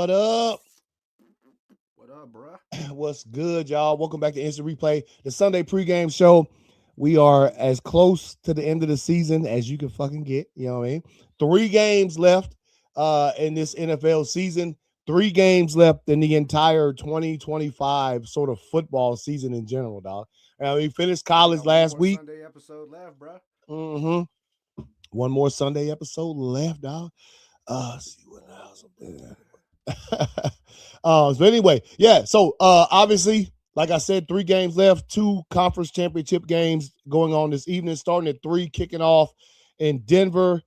What up? What up, bruh? What's good, y'all? Welcome back to Instant Replay, the Sunday pregame show. We are as close to the end of the season as you can fucking get. You know what I mean? 3 games left in this NFL season. 3 games left in the entire 2025 sort of football season in general, dog. We finished We college got one last more week. Sunday episode left, bruh. Mm-hmm. One more Sunday episode left, dog. Let's see what else. So anyway, yeah. So obviously, like I said, 3 games left, 2 conference championship games going on this evening, starting at 3, kicking off in Denver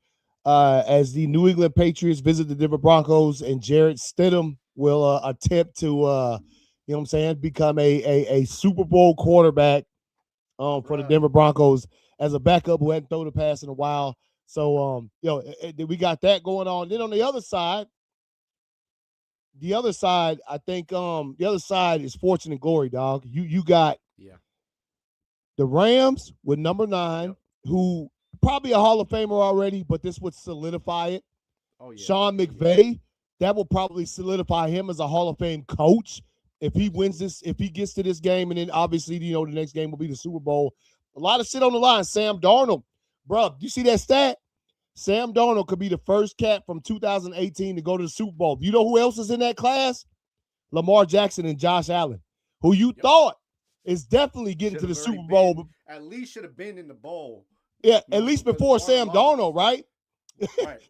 as the New England Patriots visit the Denver Broncos, and Jarrett Stidham will attempt to, you know what I'm saying, become a Super Bowl quarterback for the Denver Broncos as a backup who hadn't thrown a pass in a while. So, we got that going on. Then on the other side, I think the other side is fortune and glory, dog. You got the Rams with number 9, who probably a Hall of Famer already, but this would solidify it. Oh, yeah. Sean McVay, that will probably solidify him as a Hall of Fame coach if he wins this, if he gets to this game, and then obviously, the next game will be the Super Bowl. A lot of shit on the line. Sam Darnold, bro, you see that stat? Sam Darnold could be the first cat from 2018 to go to the Super Bowl. You know who else is in that class? Lamar Jackson and Josh Allen, who you thought is definitely getting to the Super Bowl. At least should have been in the bowl. Yeah, at least before Sam Darnold, right? Right.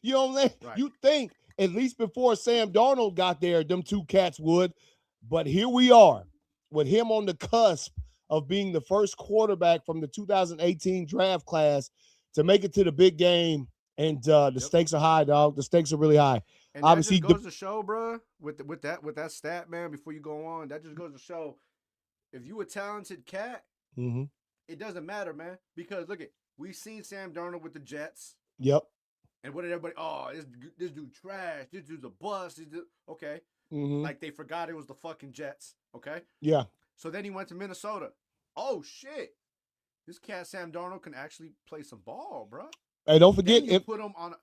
You know what I'm saying? Right. You think at least before Sam Darnold got there, them 2 cats would. But here we are with him on the cusp of being the first quarterback from the 2018 draft class to make it to the big game, and the stakes are high, dog. The stakes are really high. And obviously, that just goes to show, bro, with that stat, man. Before you go on, that just goes to show, if you a talented cat, it doesn't matter, man. Because look we've seen Sam Darnold with the Jets. Yep. And what did everybody? Oh, this dude trash. This dude's a bust. Okay. Like they forgot it was the fucking Jets. Okay. Yeah. So then he went to Minnesota. Oh shit. This cat Sam Darnold can actually play some ball, bro. Hey, don't forget you put him on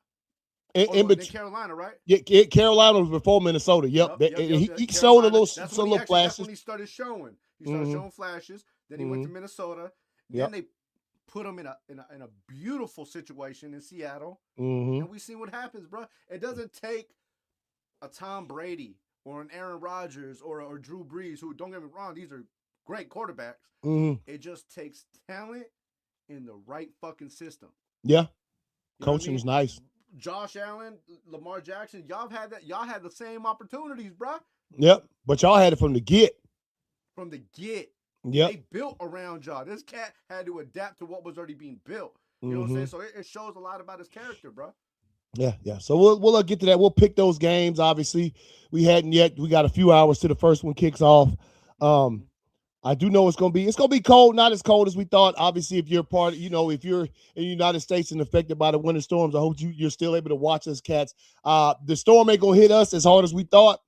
in Carolina, right? Yeah, Carolina was before Minnesota. Yep. He showed a little flashes. That's when he started showing. He started showing flashes. Then he went to Minnesota. Then they put him in a beautiful situation in Seattle. And we see what happens, bro. It doesn't take a Tom Brady or an Aaron Rodgers or Drew Brees, who, don't get me wrong, these are great quarterbacks. It just takes talent in the right fucking system. Yeah. Coaching is nice. Josh Allen, Lamar Jackson, y'all had that. Y'all had the same opportunities, bro. Yep. But y'all had it from the get. From the get. Yep. They built around y'all. This cat had to adapt to what was already being built. You know what I'm saying? So it shows a lot about his character, bro. Yeah. So we'll get to that. We'll pick those games. Obviously, we hadn't yet. We got a few hours till the first one kicks off. I do know it's gonna be cold, not as cold as we thought. Obviously, if you're part, if you're in the United States and affected by the winter storms, I hope you're still able to watch us, cats. The storm ain't gonna hit us as hard as we thought,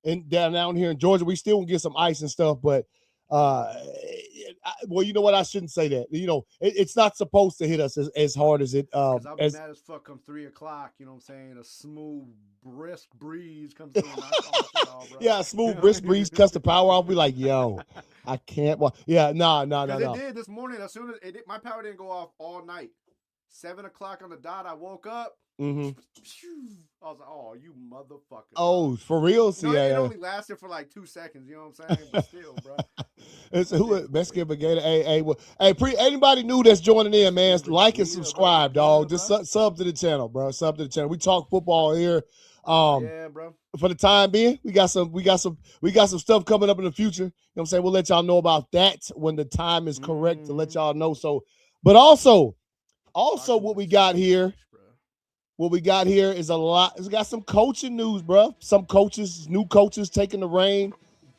and down here in Georgia, we still gonna get some ice and stuff. But well, you know what? I shouldn't say that. It's not supposed to hit us as hard as it. I'll be mad as fuck come 3:00. You know what I'm saying? A smooth, brisk breeze comes through. Yeah, a smooth, brisk breeze cuts the power off. Be like, yo, I can't. Well, yeah, no. It did this morning. As soon as my power didn't go off all night. 7:00 on the dot, I woke up. I was like, "Oh, you motherfucker!" Oh, for real? No, it only lasted for like 2 seconds. You know what I'm saying? But still, bro. It's Mexican Brigade. Anybody new that's joining in, man, like and subscribe, dog. Just sub to the channel, bro. Sub to the channel. We talk football here. Yeah, bro. For the time being, we got some stuff coming up in the future. You know what I'm saying? We'll let y'all know about that when the time is correct to let y'all know. So, but also what we got here. What we got here is a lot. It's got some coaching news, bro. Some new coaches taking the reign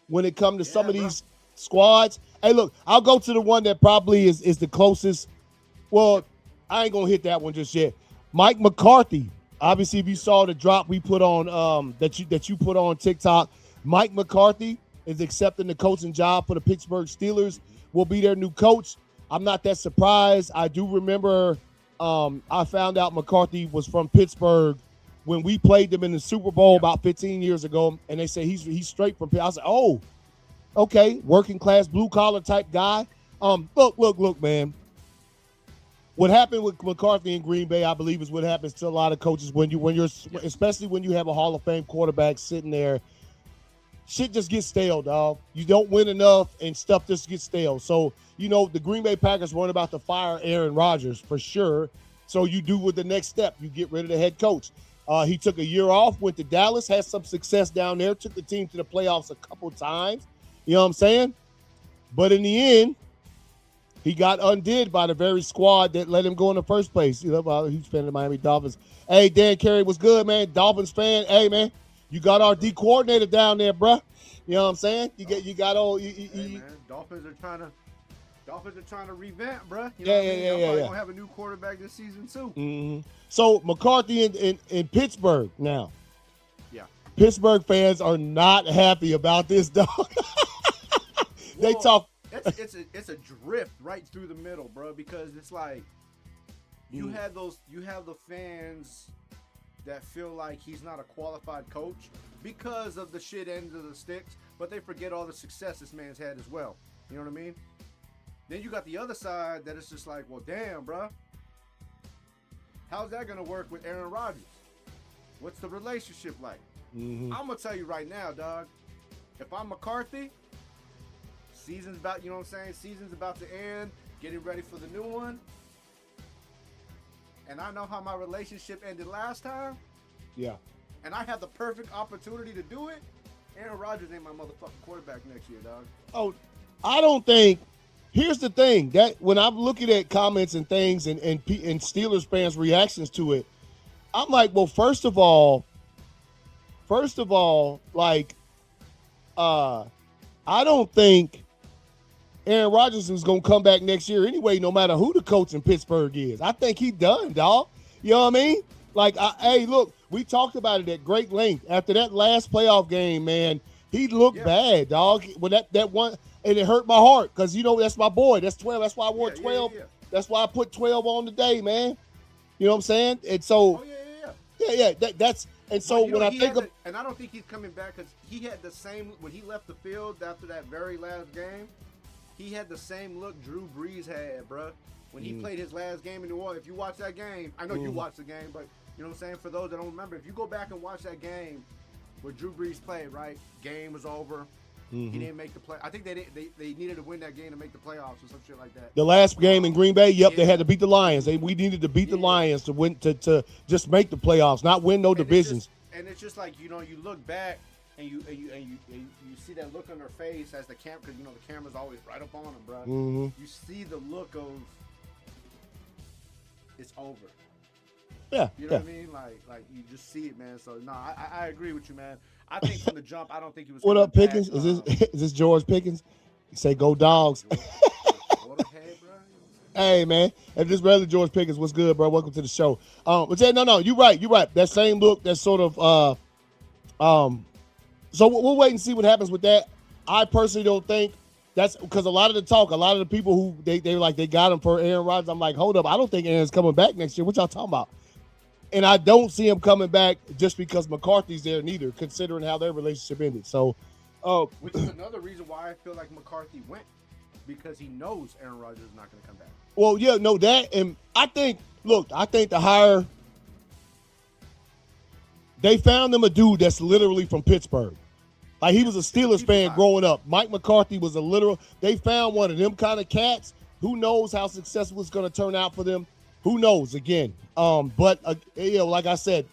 when it comes to some of these squads. Hey, look, I'll go to the one that probably is the closest. Well, I ain't gonna hit that one just yet. Mike McCarthy. Obviously, if you saw the drop we put on that you put on TikTok, Mike McCarthy is accepting the coaching job for the Pittsburgh Steelers. Will be their new coach. I'm not that surprised. I do remember I found out McCarthy was from Pittsburgh when we played them in the Super Bowl about 15 years ago, and they say he's straight from Pitt. I said, oh, okay, working class, blue collar type guy. Look, man. What happened with McCarthy in Green Bay, I believe, is what happens to a lot of coaches when you're, especially when you have a Hall of Fame quarterback sitting there. Shit just gets stale, dog. You don't win enough, and stuff just gets stale. So, the Green Bay Packers weren't about to fire Aaron Rodgers for sure. So you do with the next step. You get rid of the head coach. He took a year off, went to Dallas, had some success down there, took the team to the playoffs a couple times. You know what I'm saying? But in the end, he got undid by the very squad that let him go in the first place. He's fan of the Miami Dolphins. Hey, Dan Carey, what's good, man? Dolphins fan. Hey, man, you got our D coordinator down there, bruh. You know what I'm saying? Man, Dolphins are trying to revamp, bruh. You know what I mean? Probably gonna have a new quarterback this season too. Mm-hmm. So McCarthy in Pittsburgh now. Yeah. Pittsburgh fans are not happy about this, dog. They talk. It's a drift right through the middle, bro, because it's like you have the fans that feel like he's not a qualified coach because of the shit ends of the sticks, but they forget all the success this man's had as well. You know what I mean? Then you got the other side that is just like, well, damn, bro, how's that gonna work with Aaron Rodgers? What's the relationship like? Mm-hmm. I'm gonna tell you right now, dog. If I'm McCarthy, season's about, you know what I'm saying? Season's about to end, getting ready for the new one. And I know how my relationship ended last time. Yeah. And I have the perfect opportunity to do it. Aaron Rodgers ain't my motherfucking quarterback next year, dog. Oh, I don't think. Here's the thing, that when I'm looking at comments and things and Steelers fans' reactions to it, I'm like, well, first of all, like, I don't think Aaron Rodgers is going to come back next year anyway, no matter who the coach in Pittsburgh is. I think he done, dog. You know what I mean? Like, hey, look, we talked about it at great length. After that last playoff game, man, he looked bad, dog. When that one, and it hurt my heart because, that's my boy. That's 12. That's why I wore 12. Yeah. That's why I put 12 on today, man. You know what I'm saying? And so, that's – and so when I think of – and I don't think he's coming back because he had the same – when he left the field after that very last game, he had the same look Drew Brees had, bro. When he played his last game in New Orleans. If you watch that game, I know you watched the game, but you know what I'm saying? For those that don't remember, if you go back and watch that game where Drew Brees played, right? Game was over. He didn't make the play. I think they needed to win that game to make the playoffs or some shit like that. The last game in Green Bay, they had to beat the Lions. We needed to beat the Lions to win to just make the playoffs, not win no divisions. It's just like, you look back and you see that look on their face as the camera, because the camera's always right up on them, bro. Mm-hmm. You see the look of it's over. Yeah. You know what I mean? Like you just see it, man. So no, I agree with you, man. I think from the jump, I don't think he was. What up, Pickens? Is this George Pickens? You say go Dogs. Hey, man. And this brother George Pickens, what's good, bro? Welcome to the show. But yeah, no, you're right. That same look, that sort of so we'll wait and see what happens with that. I personally don't think that's because a lot of the people who they like they got him for Aaron Rodgers. I'm like, hold up, I don't think Aaron's coming back next year. What y'all talking about? And I don't see him coming back just because McCarthy's there neither, considering how their relationship ended. So, which is another reason why I feel like McCarthy went, because he knows Aaron Rodgers is not going to come back. Well, yeah, no, that, and I think the hire, they found them a dude that's literally from Pittsburgh. Like, he was a Steelers fan growing up. Mike McCarthy was they found one of them kind of cats. Who knows how successful it's going to turn out for them? Who knows, again. But like I said,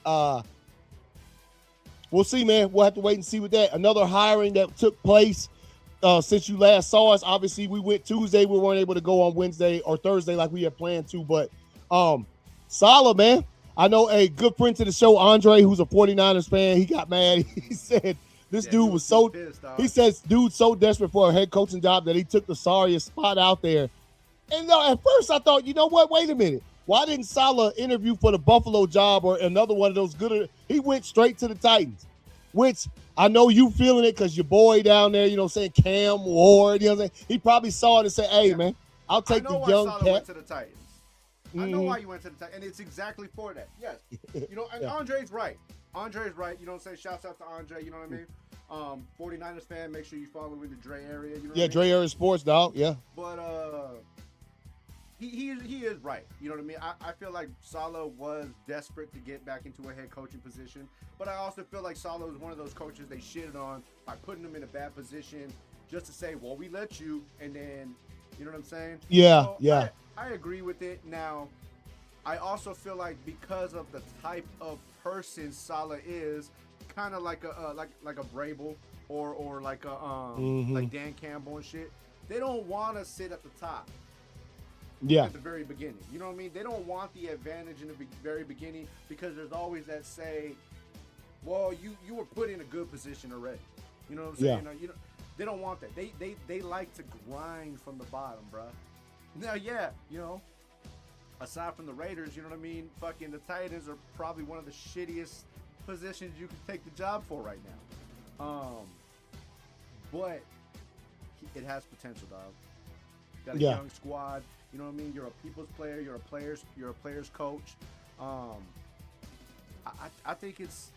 we'll see, man. We'll have to wait and see with that. Another hiring that took place since you last saw us. Obviously, we went Tuesday. We weren't able to go on Wednesday or Thursday like we had planned to. But Salah, man. I know a good friend to the show, Andre, who's a 49ers fan. He got mad. He said dude was so pissed, he says dude's so desperate for a head coaching job that he took the sorriest spot out there. And at first I thought, you know what? Wait a minute. Why didn't Salah interview for the Buffalo job or another one of those good? He went straight to the Titans, which I know you feeling it because your boy down there, saying Cam Ward, He probably saw it and said, hey, man, I'll take the young cat. Salah went to the Titans. I know why you went to the Titans, and it's exactly for that. Yes. You know, and Andre's right. Andre's right. You know what I'm saying? Shouts out to Andre, you know what I mean? 49ers fan, make sure you follow in the Dre area. You know what I mean? Dre area sports, dog. Yeah. But he is right. You know what I mean? I feel like Saleh was desperate to get back into a head coaching position, but I also feel like Saleh was one of those coaches they shitted on by putting him in a bad position just to say, well, we let you, and then, you know what I'm saying? Yeah, so yeah. I agree with it. Now, I also feel like because of the type of person Saleh is, kind of like a Vrabel or like a like Dan Campbell and shit. They don't want to sit at the top. Yeah. At the very beginning, you know what I mean? They don't want the advantage in the very beginning because there's always that say, well, you were put in a good position already. You know what I'm saying? Yeah. You know, they don't want that. They like to grind from the bottom, bro. Now, yeah, you know, aside from the Raiders, you know what I mean? Fucking the Titans are probably one of the shittiest positions you can take the job for right now. But it has potential, dog. Got a young squad. You know what I mean? You're a people's player. You're a player's coach. I think it's.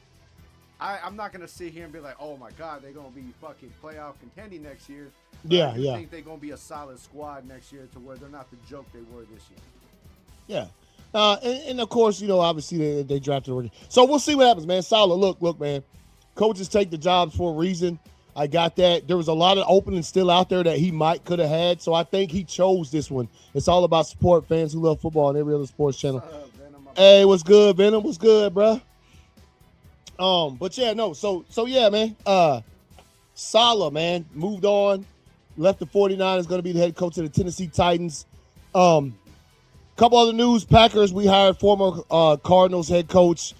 I'm not gonna sit here and be like, oh my God, they're gonna be fucking playoff contending next year. But I think they're gonna be a solid squad next year to where they're not the joke they were this year. Yeah. And of course, you know, obviously they drafted already. So we'll see what happens, man. Saleh, look, man. Coaches take the jobs for a reason. I got that. There was a lot of openings still out there that he could have had. So I think he chose this one. It's all about support fans who love football and every other sports channel. Hey, what's good, Venom? What's good, bro? But yeah, no. So yeah, man. Saleh, man, moved on. Left the 49ers, going to be the head coach of the Tennessee Titans. Couple other news. Packers, we hired former Cardinals head coach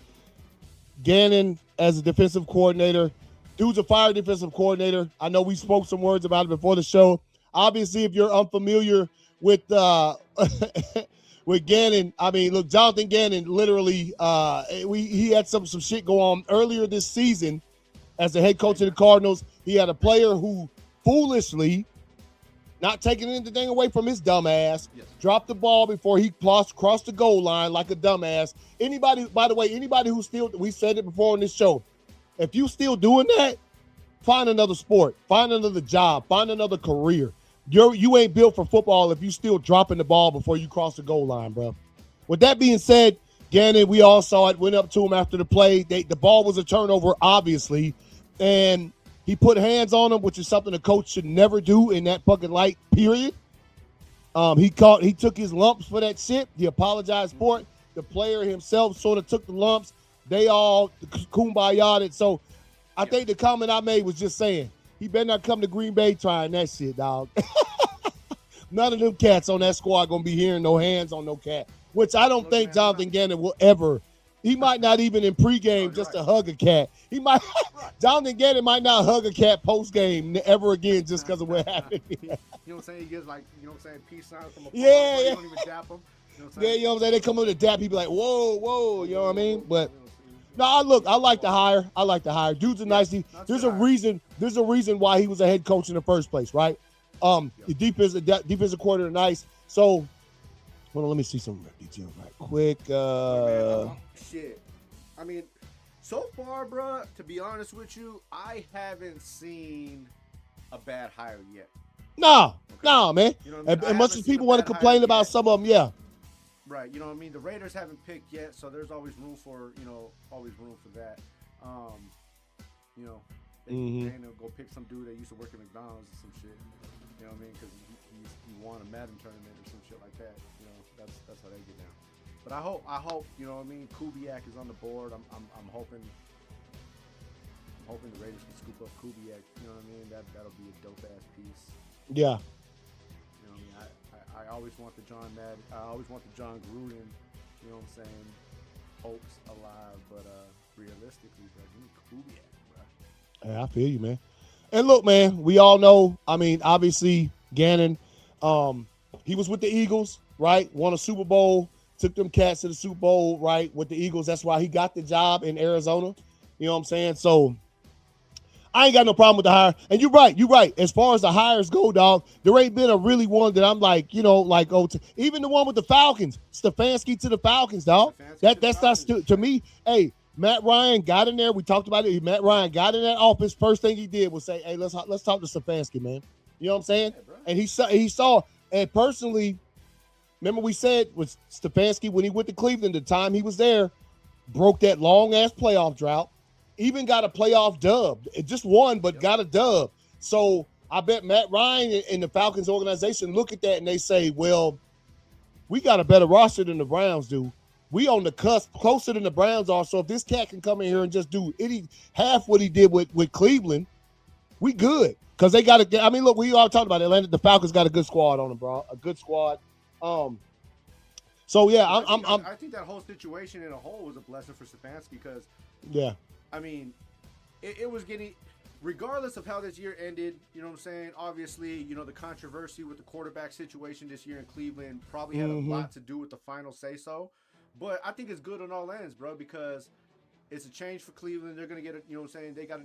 Gannon as a defensive coordinator. Dude's a fire defensive coordinator. I know we spoke some words about it before the show. Obviously, if you're unfamiliar with with Gannon, I mean, look, Jonathan Gannon literally he had some shit go on earlier this season as the head coach of the Cardinals. He had a player who foolishly, not taking anything away from his dumb ass, dropped the ball before he crossed the goal line like a dumbass. Anybody, by the way, who still, we said it before on this show, if you still doing that, find another sport, find another job, find another career. You ain't built for football if you still dropping the ball before you cross the goal line, bro. With that being said, Gannon, we all saw it, went up to him after the play. The ball was a turnover, obviously, and he put hands on him, which is something a coach should never do in that fucking light, period. He took his lumps for that shit. He apologized for it. The player himself sort of took the lumps. They all kumbaya'd it. So I think the comment I made was just saying, he better not come to Green Bay trying that shit, dog. None of them cats on that squad going to be hearing no hands on no cat, which I don't think Jonathan Gannon will ever. He might not even in pregame just to hug a cat. He might, Jonathan Gannon might not hug a cat postgame ever again just because of what happened. You know what I'm saying? He gets like, you know what I'm saying, peace signs from a You don't even dap him. You know what I'm saying? You know what I'm saying? They come up to dap, he be like, whoa, you know what I mean? But no, I like the hire. Dude's a nice dude. There's a reason why he was a head coach in the first place, right? The defensive coordinator, nice. So, hold on, let me see some details right quick. Shit. I mean, so far, bro, to be honest with you, I haven't seen a bad hire yet. No, man. You know what I mean? As much as people want to complain about some of them, yeah. Right, you know what I mean? The Raiders haven't picked yet, so there's always room for that. You know, they're gonna go pick some dude that used to work at McDonald's or some shit. You know what I mean? Because he won a Madden tournament or some shit like that. You know, that's how they get down. But I hope, you know what I mean? Kubiak is on the board. I'm hoping the Raiders can scoop up Kubiak. You know what I mean? That'll be a dope ass piece. Yeah. You know what I mean? I always want the John Gruden, you know what I'm saying, hopes alive, but realistically, bro, give me Kubiak, bro. Hey, I feel you, man. And look, man, we all know, I mean, obviously, Gannon, he was with the Eagles, right? Won a Super Bowl, took them cats to the Super Bowl, right, with the Eagles. That's why he got the job in Arizona. You know what I'm saying? So I ain't got no problem with the hire. And you're right. As far as the hires go, dog, there ain't been a really one that I'm like, even the one with the Falcons, Stefanski to the Falcons, dog. That's not to me. Hey, Matt Ryan got in there. We talked about it. Matt Ryan got in that office. First thing he did was say, "Hey, let's talk to Stefanski, man." You know what I'm saying? Yeah, and he saw. And personally, remember we said with Stefanski when he went to Cleveland, the time he was there, broke that long ass playoff drought. Even got a playoff dub. It just won, but got a dub. So I bet Matt Ryan and the Falcons organization look at that and they say, well, we got a better roster than the Browns do. We on the cusp, closer than the Browns are. So if this cat can come in here and just do half what he did with Cleveland, we good. Because they got to, I mean, look, we all talked about Atlanta. The Falcons got a good squad on them, bro. A good squad. So, yeah, I think that whole situation in a whole was a blessing for Stefanski because, yeah, I mean, it was getting, regardless of how this year ended, you know what I'm saying? Obviously, the controversy with the quarterback situation this year in Cleveland probably had a lot to do with the final say-so. But I think it's good on all ends, bro, because it's a change for Cleveland. They're going to get, they got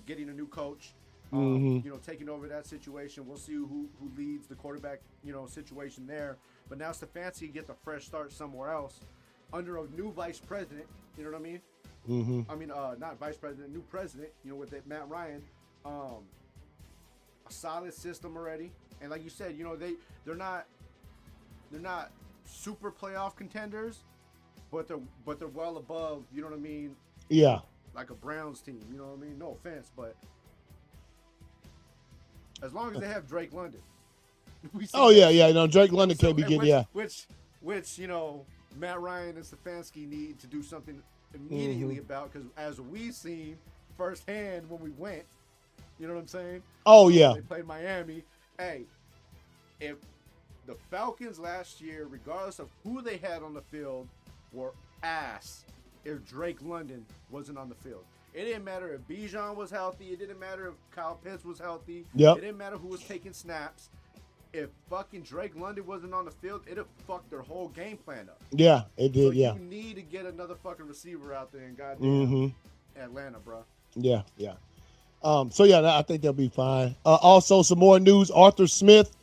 getting a new coach. Taking over that situation. We'll see who leads the quarterback, situation there. But now Stefanski gets a fresh start somewhere else under a new vice president. You know what I mean? Mm-hmm. I mean, not vice president, new president. With Matt Ryan, a solid system already. And like you said, they're not super playoff contenders, but they're well above. You know what I mean? Yeah. Like a Browns team. You know what I mean? No offense, but. As long as they have Drake London. Drake London can't be getting, Which, Matt Ryan and Stefanski need to do something immediately about, because as we've seen firsthand when we went, you know what I'm saying? Oh, yeah. They played Miami. Hey, if the Falcons last year, regardless of who they had on the field, were ass if Drake London wasn't on the field. It didn't matter if Bijan was healthy. It didn't matter if Kyle Pitts was healthy. Yep. It didn't matter who was taking snaps. If fucking Drake London wasn't on the field, it'd have fucked their whole game plan up. Yeah, it did, so yeah. You need to get another fucking receiver out there in goddamn Atlanta, bro. Yeah. I think they'll be fine. Also, some more news. Arthur Smith,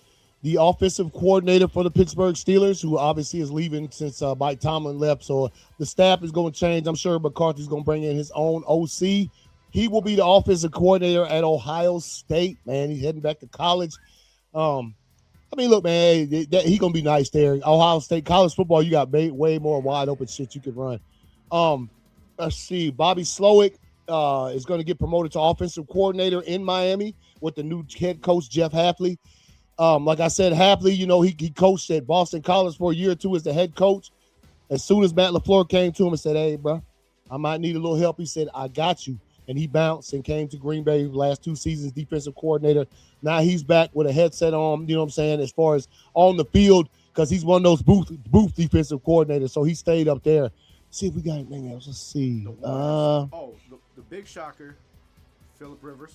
the offensive coordinator for the Pittsburgh Steelers, who obviously is leaving since Mike Tomlin left. So the staff is going to change. I'm sure McCarthy's going to bring in his own OC. He will be the offensive coordinator at Ohio State, man. He's heading back to college. Look, man, he's going to be nice there. Ohio State college football, you got way more wide open shit you can run. Let's see. Bobby Slowick is going to get promoted to offensive coordinator in Miami with the new head coach, Jeff Hafley. Like I said, Hafley, he coached at Boston College for a year or two as the head coach. As soon as Matt LaFleur came to him and said, hey, bro, I might need a little help, he said, I got you. And he bounced and came to Green Bay last 2 seasons, defensive coordinator. Now he's back with a headset on, you know what I'm saying, as far as on the field, because he's one of those booth defensive coordinators. So he stayed up there. See if we got anything else. Let's see. The big shocker, Phillip Rivers.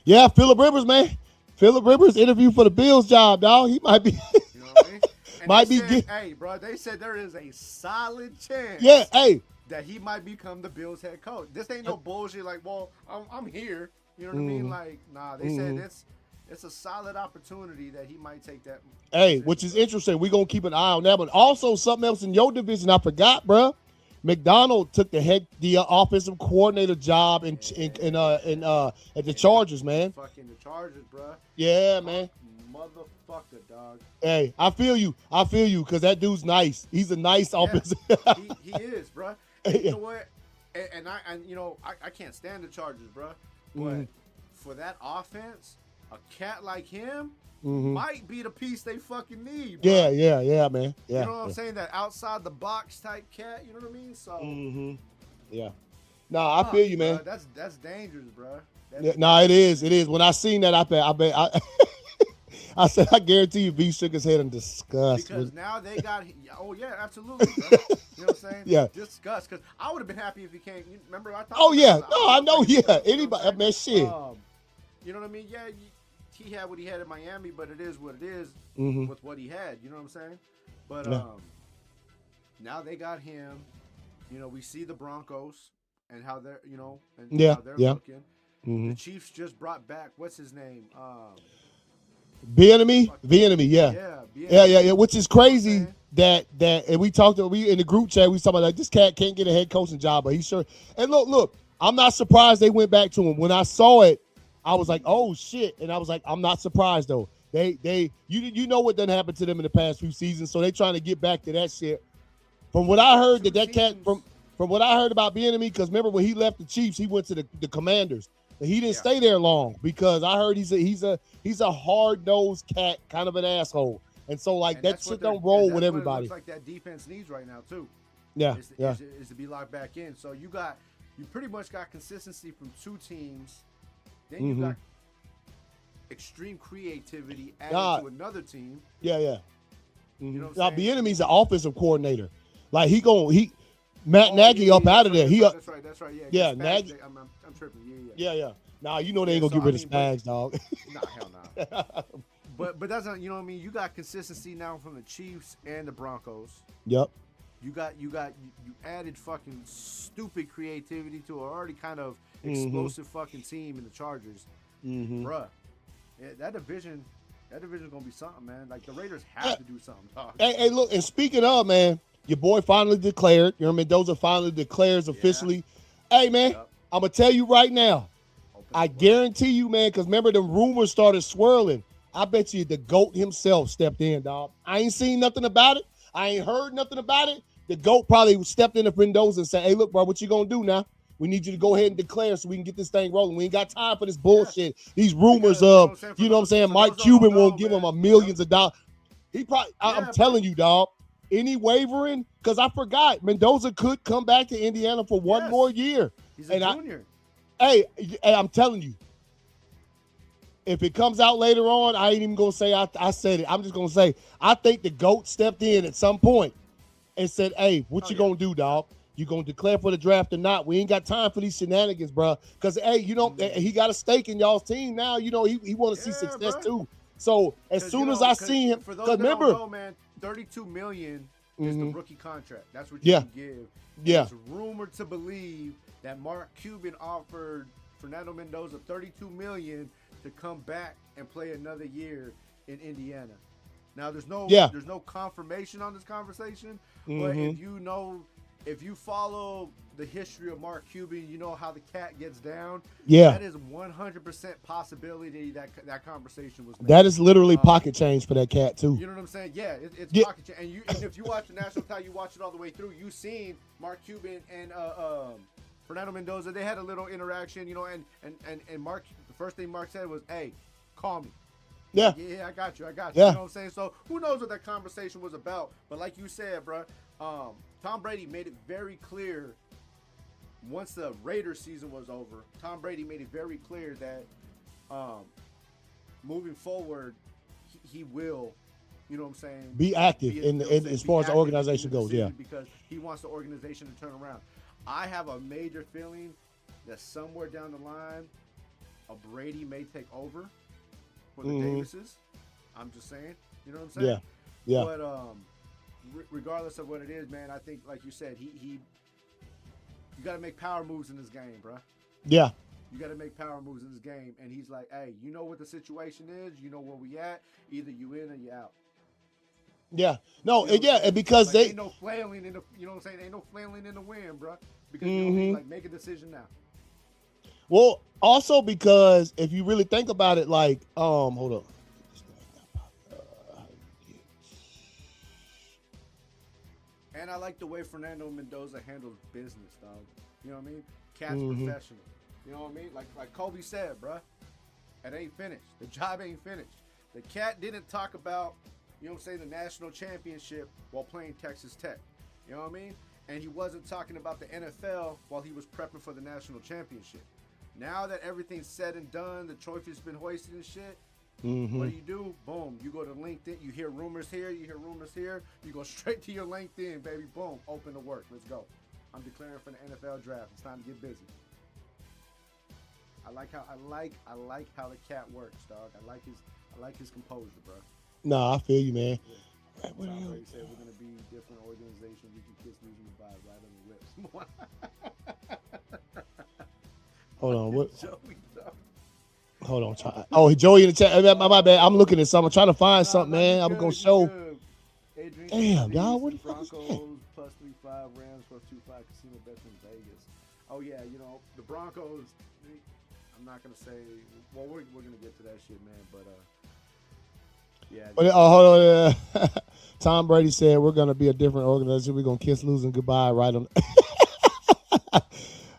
Yeah, Phillip Rivers, man. Phillip Rivers interviewed for the Bills job, dog. He might be. You know what I mean? Might be. Hey, bro, they said there is a solid chance. Yeah, hey. That he might become the Bills head coach. This ain't no bullshit. Like, well, I'm here. You know what I mean? Like, nah. They said it's a solid opportunity that he might take that. Hey, which is interesting. We're gonna keep an eye on that. But also something else in your division, I forgot, bro. McDonald took the offensive coordinator job at the Chargers, man. Fucking the Chargers, bro. Yeah, man. Motherfucker, dog. Hey, I feel you, because that dude's nice. He's a nice offensive. He is, bro. And you know what? And I can't stand the Chargers, bro. But for that offense, a cat like him might be the piece they fucking need, bro. Yeah, man. Yeah. You know what I'm saying? That outside the box type cat, you know what I mean? So yeah. No, I feel you, man. Bro, that's dangerous, bro. It is. When I seen that, I said, I guarantee you, B shook his head in disgust. Because now they got, absolutely, bro. You know what I'm saying? Yeah. Disgust. Because I would have been happy if he came. Remember, I thought. Oh, yeah. No, I know, yeah. Anybody, man, shit. You know what I mean? Yeah, he had what he had in Miami, but it is what it is with what he had. You know what I'm saying? But now they got him. We see the Broncos and how they're, how they're looking. The Chiefs just brought back what's his name? Bieniemy, yeah. Bieniemy. Yeah. Which is crazy that and we in the group chat, we talking about like this cat can't get a head coaching job, but he's sure. And look, I'm not surprised they went back to him. When I saw it, I was like, oh shit. And I was like, I'm not surprised though. You know what done happened to them in the past few seasons, so they trying to get back to that shit. From what I heard, that cat from what I heard about Bieniemy, because remember when he left the Chiefs, he went to the Commanders. And he didn't stay there long because I heard he's a hard-nosed cat, kind of an asshole. And so like that shit don't roll with everybody. Looks like that defense needs right now too. Yeah, is to be locked back in. So you pretty much got consistency from two teams. Then you got extreme creativity added to another team. Yeah. You know now Bieniemy's an offensive coordinator. Like Matt Nagy up out of there. That's right. Yeah, Nagy. I'm tripping. Yeah. Nah, you know they ain't gonna get rid of Spags, dog. Nah, hell no. But that's not, you know what I mean. You got consistency now from the Chiefs and the Broncos. Yep. You added fucking stupid creativity to an already kind of explosive fucking team in the Chargers, bruh. Yeah, that division's gonna be something, man. Like the Raiders have to do something, dog. Hey, look, and speaking of, man, your boy finally declared. Mendoza finally declares officially. Hey, man, I'm gonna tell you right now. I guarantee you, man, because remember the rumors started swirling. I bet you the GOAT himself stepped in, dog. I ain't seen nothing about it. I ain't heard nothing about it. The GOAT probably stepped in the Mendoza and said, hey, look, bro, what you gonna do now? We need you to go ahead and declare so we can get this thing rolling. We ain't got time for this bullshit. These rumors of, you know what I'm saying, Mike Cuban won't give him millions of dollars. He probably, I'm telling you, dog, any wavering, because I forgot, Mendoza could come back to Indiana for one more year. He's a junior. Hey, I'm telling you, if it comes out later on, I ain't even going to say I said it. I'm just going to say, I think the GOAT stepped in at some point and said, hey, what you going to do, dog? You going to declare for the draft or not? We ain't got time for these shenanigans, bro. Because, hey, you know, he got a stake in y'all's team now. You know, he want to see success, too. So, as soon as I see him, because remember, don't know, man, $32 million is the rookie contract. That's what you can give. Yeah. It's rumored to believe that Mark Cuban offered Fernando Mendoza $32 million to come back and play another year in Indiana. Now there's no confirmation on this conversation, but if you follow the history of Mark Cuban, you know how the cat gets down. Yeah, that is 100% possibility that conversation was made. That is literally pocket change for that cat too. You know what I'm saying? Yeah, it's pocket change. And if you watch the national title, you watch it all the way through. You seen Mark Cuban and Fernando Mendoza. They had a little interaction, you know, and Mark. The first thing Mark said was, "Hey, call me." Yeah, I got you. Yeah. You know what I'm saying? So who knows what that conversation was about? But like you said, bro, Tom Brady made it very clear once the Raiders season was over. Tom Brady made it very clear that moving forward, he will, you know what I'm saying, be active as far as the organization goes. Yeah, because he wants the organization to turn around. I have a major feeling that somewhere down the line, a Brady may take over for the Davises. I'm just saying, you know what I'm saying? Yeah. But regardless of what it is, man, I think, like you said, you got to make power moves in this game, bro. Yeah. You got to make power moves in this game, and he's like, hey, you know what the situation is, you know where we at. Either you in or you out. Yeah. No. You know and because they ain't no flailing in the, you know what I'm saying? Ain't no flailing in the wind, bro. Because you know, like, make a decision now. Well, also because if you really think about it, like, hold up. And I like the way Fernando Mendoza handles business, dog. You know what I mean? Cat's professional. You know what I mean? Like Kobe said, bro, it ain't finished. The job ain't finished. The cat didn't talk about, you know what I'm saying, the national championship while playing Texas Tech. You know what I mean? And he wasn't talking about the NFL while he was prepping for the national championship. Now that everything's said and done, the trophy's been hoisted and shit, what do? Boom. You go to LinkedIn. You hear rumors here. You hear rumors here. You go straight to your LinkedIn, baby. Boom. Open to work. Let's go. I'm declaring for the NFL draft. It's time to get busy. I like how the cat works, dog. I like his composure, bro. Nah, I feel you, man. Yeah. Tom Brady said we're gonna be a different organization. We can kiss losing goodbye right on the lips. Hold on, what? Joey, dog. Hold on. Oh, Joey in the chat. My bad. I'm looking at something. I'm trying to find something, man. I'm going to show. Damn, dog. What the fuck is that? Broncos plus 3.5, Rams plus 2.5, casino bets in Vegas. Oh, yeah, the Broncos, I'm not going to say, well, we're going to get to that shit, man, but, yeah. But, hold on. Tom Brady said we're going to be a different organization. We're going to kiss losing goodbye right on.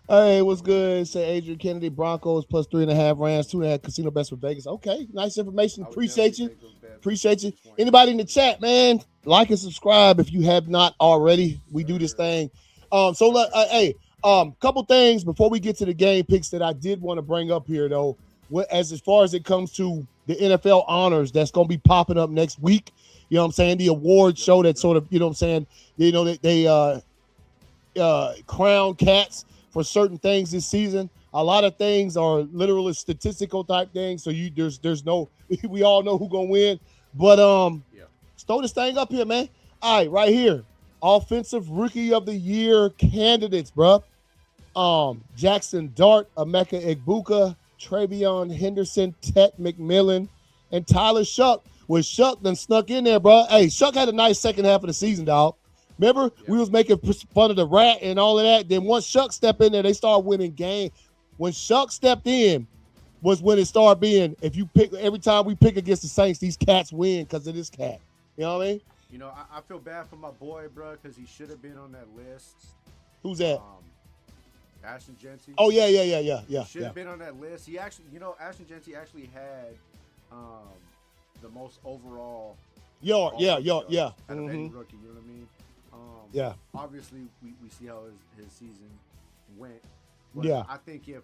Hey, what's good? Say Adrian Kennedy, Broncos plus 3.5, Rams, 2.5, casino bets for Vegas. Okay, nice information. Appreciate you. Appreciate you. Anybody in the chat, man, like and subscribe if you have not already. We do this thing. Couple things before we get to the game picks that I did want to bring up here, though. As far as it comes to the NFL honors that's going to be popping up next week, you know what I'm saying? The award show that sort of, you know what I'm saying? They crown cats for certain things this season. A lot of things are literally statistical type things. So there's no, we all know who's gonna win. But let's throw this thing up here, man. All right, right here. Offensive Rookie of the Year candidates, bro. Jackson Dart, Emeka Egbuka, Travion Henderson, Tet McMillan, and Tyler Shuck. Well, Shuck done snuck in there, bro. Hey, Shuck had a nice second half of the season, dog. Remember, we was making fun of the rat and all of that. Then once Shuck stepped in there, they started winning game. When Shuck stepped in was when it started being, if you pick, every time we pick against the Saints, these cats win because of this cat. You know what I mean? I feel bad for my boy, bro, because he should have been on that list. Who's that? Ashton Genty. Oh, yeah. He should have been on that list. He actually, Ashton Genty actually had the most overall yard. Yeah. Out of any rookie, you know what I mean? Yeah. Obviously, we see how his season went. But yeah. I think if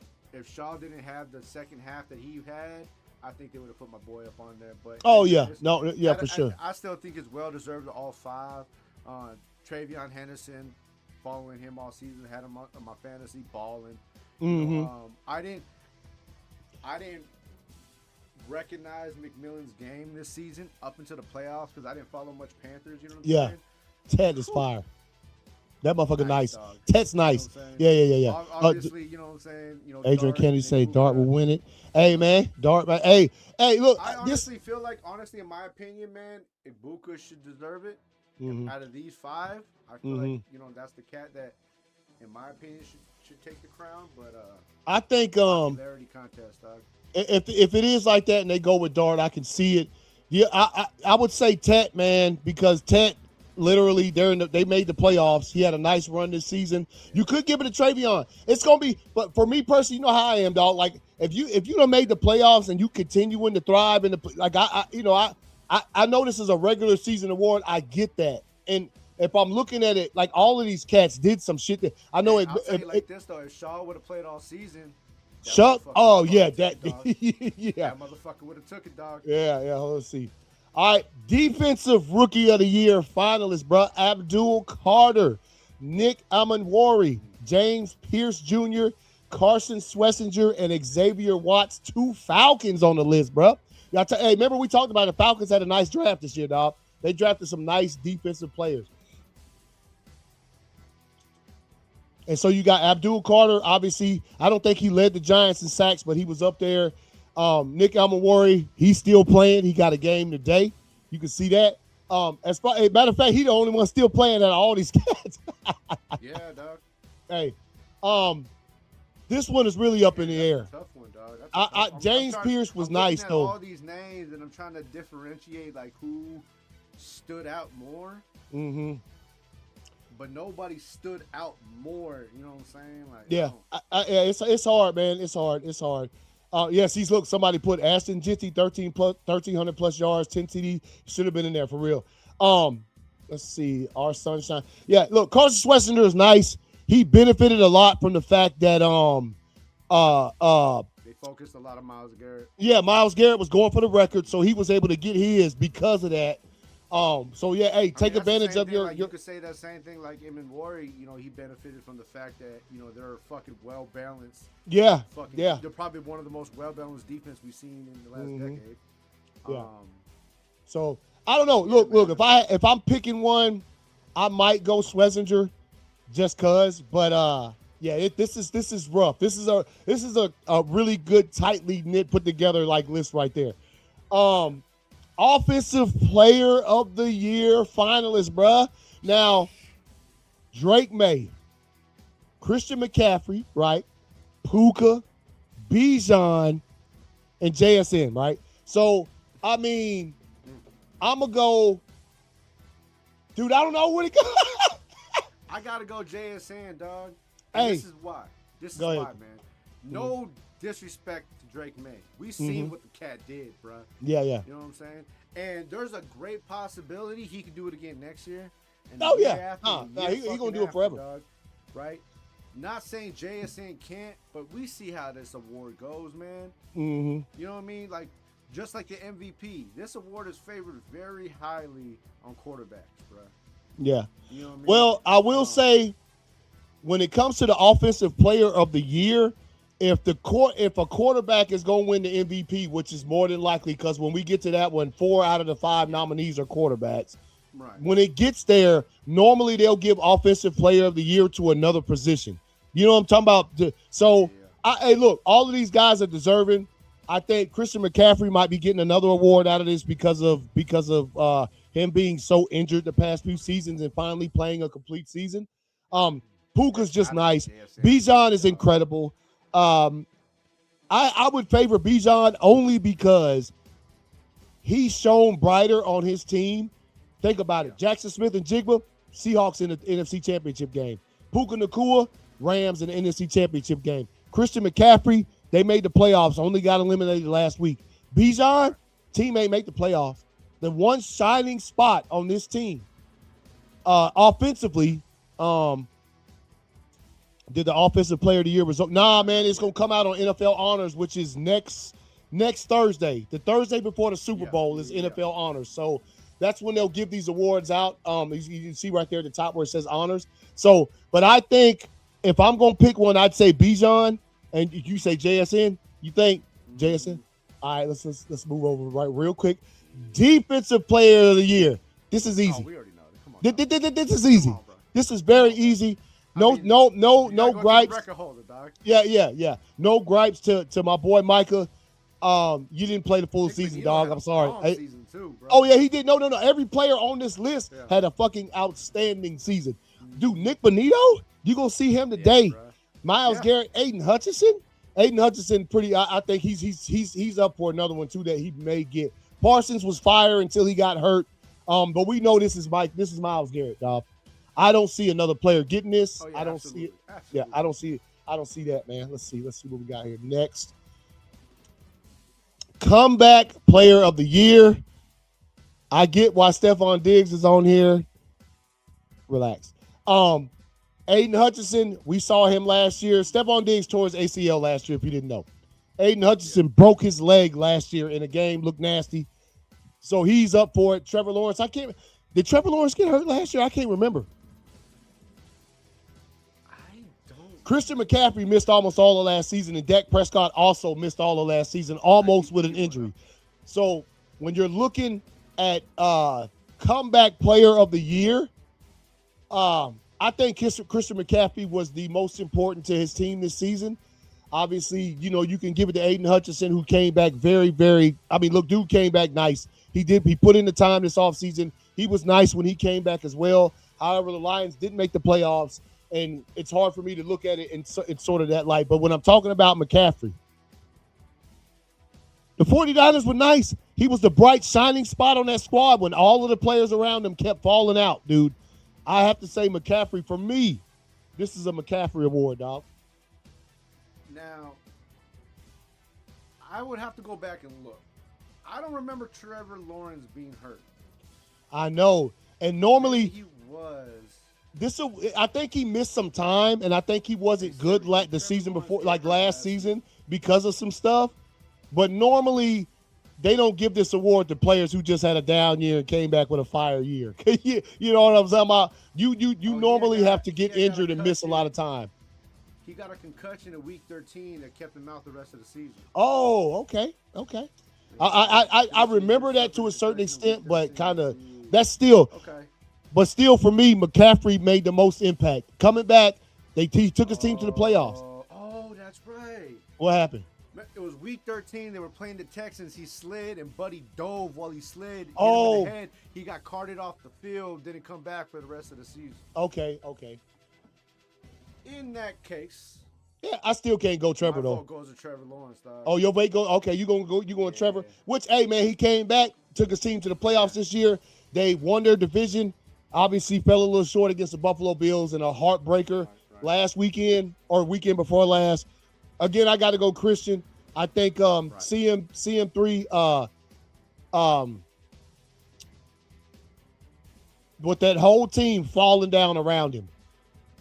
Shaw didn't have the second half that he had, I think they would have put my boy up on there. But for sure. I still think it's well deserved. All five. Travion Henderson, following him all season, had him on my fantasy balling. I didn't recognize McMillan's game this season up until the playoffs because I didn't follow much Panthers. You know what I'm saying? Ted is fire. That motherfucker nice. Dog. Ted's nice. You know yeah. Obviously, you know what I'm saying? Adrian Kennedy say Dart will win it. Hey, man. Dart, man. Hey, look. I honestly feel like, in my opinion, man, Egbuka should deserve it. Out of these five, I feel like, that's the cat that, in my opinion, should take the crown. But I think popularity contest, dog. If it is like that and they go with Dart, I can see it. Yeah, I would say Tet, man, because Tet literally they made the playoffs. He had a nice run this season. You could give it to Travion. It's gonna be, but for me personally, you know how I am, dog. Like if you done made the playoffs and you continuing to thrive in the like I know this is a regular season award. I get that, and if I'm looking at it, like all of these cats did some shit that I know. I'll tell you like this though, if Shaw would have played all season. That motherfucker would have took it, dog. Yeah. Let's see. All right, Defensive Rookie of the Year finalists, bro. Abdul Carter, Nick Amanwari, James Pierce Jr., Carson Schlesinger, and Xavier Watts. 2 Falcons on the list, bro. Hey, remember we talked about the Falcons had a nice draft this year, dog. They drafted some nice defensive players. And so you got Abdul Carter. Obviously, I don't think he led the Giants in sacks, but he was up there. Nick Amanwari, he's still playing. He got a game today. You can see that. Matter of fact, he's the only one still playing out of all these cats. Yeah, dog. Hey, this one is really up in the air. Tough one, dog. James Pierce was nice though. All these names, and I'm trying to differentiate like who stood out more. But nobody stood out more. You know what I'm saying? Like, it's hard, man. It's hard. Yes, look. Somebody put Ashton Genty 1,300 plus yards, 10 TD. Should have been in there for real. Let's see. Our Sunshine. Yeah, look. Carson Schlesinger is nice. He benefited a lot from the fact that they focused a lot on Myles Garrett. Yeah, Myles Garrett was going for the record, so he was able to get his because of that. Take advantage of your. You could say that same thing like Amanwari. He benefited from the fact that they're fucking well balanced. Yeah, They're probably one of the most well balanced defense we've seen in the last decade. Yeah. So I don't know. Look. If I'm picking one, I might go Schlesinger, just cause. But Yeah, this is rough. This is a really good, tightly knit, put together like list right there. Um, Offensive Player of the Year finalist, bruh. Now, Drake May, Christian McCaffrey, right? Puka, Bijan, and JSN, right? So, I mean, I'm going to go, dude, I don't know where to go. I got to go JSN, dog. Hey. This is why. This is why, man. No disrespect to Drake May. We seen what the cat did, bro. Yeah. You know what I'm saying? And there's a great possibility he could do it again next year. And oh, yeah. After, He's going to do it forever. Dog, right? Not saying JSN can't, but we see how this award goes, man. Mm-hmm. You know what I mean? Like, just like the MVP, this award is favored very highly on quarterbacks, bro. Yeah. You know what I mean? Well, I will say, when it comes to the Offensive Player of the Year, if a quarterback is going to win the MVP, which is more than likely, because when we get to that one, 4 out of the 5 nominees are quarterbacks. Right. When it gets there, normally they'll give Offensive Player of the Year to another position. You know what I'm talking about? So, hey, look, all of these guys are deserving. I think Christian McCaffrey might be getting another award out of this because of him being so injured the past few seasons and finally playing a complete season. Puka's just nice. Bijan is incredible. I would favor Bijan only because he's shown brighter on his team. Think about it. Jackson Smith and Jigba, Seahawks in the NFC Championship game. Puka Nacua, Rams in the NFC Championship game. Christian McCaffrey, they made the playoffs, only got eliminated last week. Bijan, team ain't make the playoffs. The one shining spot on this team, offensively, did the Offensive Player of the Year result? Nah, man, it's gonna come out on NFL Honors, which is next Thursday. The Thursday before the Super Bowl is NFL Honors. So that's when they'll give these awards out. You can see right there at the top where it says Honors. So, but I think if I'm gonna pick one, I'd say Bijan, and you say JSN. You think JSN? All right, let's move over right real quick. Defensive Player of the Year. This is easy. We already know. Come on. This is easy. This is very easy. No gripes. Holder, dog. Yeah. No gripes to my boy Micah. You didn't play the full season, dog. I'm sorry. Season too, bro. Oh yeah, he did. No. Every player on this list had a fucking outstanding season. Dude, Nick Bonito, you gonna see him today. Myles Garrett, Aiden Hutchinson. I think he's up for another one too that he may get. Parsons was fire until he got hurt. But we know this is Myles Garrett, dog. I don't see another player getting this. I don't see it. Absolutely. Yeah, I don't see that, man. Let's see what we got here next. Comeback Player of the Year. I get why Stephon Diggs is on here. Relax. Aiden Hutchinson, we saw him last year. Stephon Diggs tore his ACL last year, if you didn't know. Aiden Hutchinson broke his leg last year in a game, looked nasty. So he's up for it. Trevor Lawrence, did Trevor Lawrence get hurt last year? I can't remember. Christian McCaffrey missed almost all of last season, and Dak Prescott also missed all of last season, almost with an injury. So when you're looking at Comeback Player of the Year, I think Christian McCaffrey was the most important to his team this season. Obviously, you can give it to Aiden Hutchinson, who came back very, very – dude came back nice. He put in the time this offseason. He was nice when he came back as well. However, the Lions didn't make the playoffs, and it's hard for me to look at it in sort of that light. But when I'm talking about McCaffrey, the 49ers were nice. He was the bright, shining spot on that squad when all of the players around him kept falling out, dude. I have to say McCaffrey, for me, this is a McCaffrey award, dog. Now, I would have to go back and look. I don't remember Trevor Lawrence being hurt. I know. And normally he was. I think he missed some time, and I think he wasn't good like the season before, like last season, because of some stuff. But normally they don't give this award to players who just had a down year and came back with a fire year. You know what I'm saying about? You normally have to get injured and miss a lot of time. He got a concussion in week 13 that kept him out the rest of the season. Oh, okay. I remember that to a certain extent, but kind of that's still. Okay. But still, for me, McCaffrey made the most impact. Coming back, He took his team to the playoffs. Oh, that's right. What happened? It was week 13. They were playing the Texans. He slid, and Buddy dove while he slid. Hit him in the head. He got carted off the field. Didn't come back for the rest of the season. Okay. In that case, yeah, I still can't go Trevor though. My vote goes to Trevor Lawrence, dog. Oh, your vote go. Okay, you going Trevor? Which, hey man, he came back, took his team to the playoffs this year. They won their division. Obviously, fell a little short against the Buffalo Bills in a heartbreaker last weekend or weekend before last. Again, I got to go Christian. I think CM3 with that whole team falling down around him.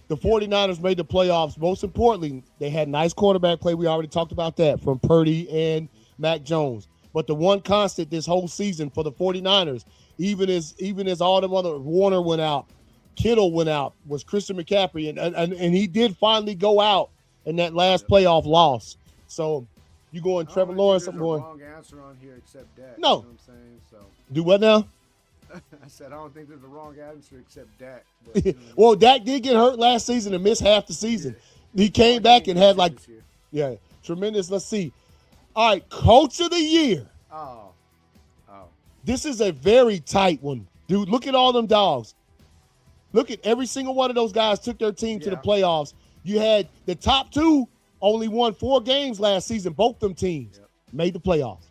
The 49ers made the playoffs. Most importantly, they had nice quarterback play. We already talked about that from Purdy and Mac Jones. But the one constant this whole season for the 49ers, even as all them other Warner went out, Kittle went out, was Christian McCaffrey. And he did finally go out in that last playoff loss. So you going Trevor Lawrence? I'm going. Wrong answer on here except Dak. No. You know what I'm saying? So. Do what now? I said I don't think there's a wrong answer except Dak. But, well, Dak did get hurt last season and missed half the season. Yeah. He came back and had tremendous. Let's see. All right, Coach of the Year. Oh. This is a very tight one, dude. Look at all them dogs. Look at every single one of those guys took their team to the playoffs. You had the top two only won 4 games last season. Both them teams made the playoffs.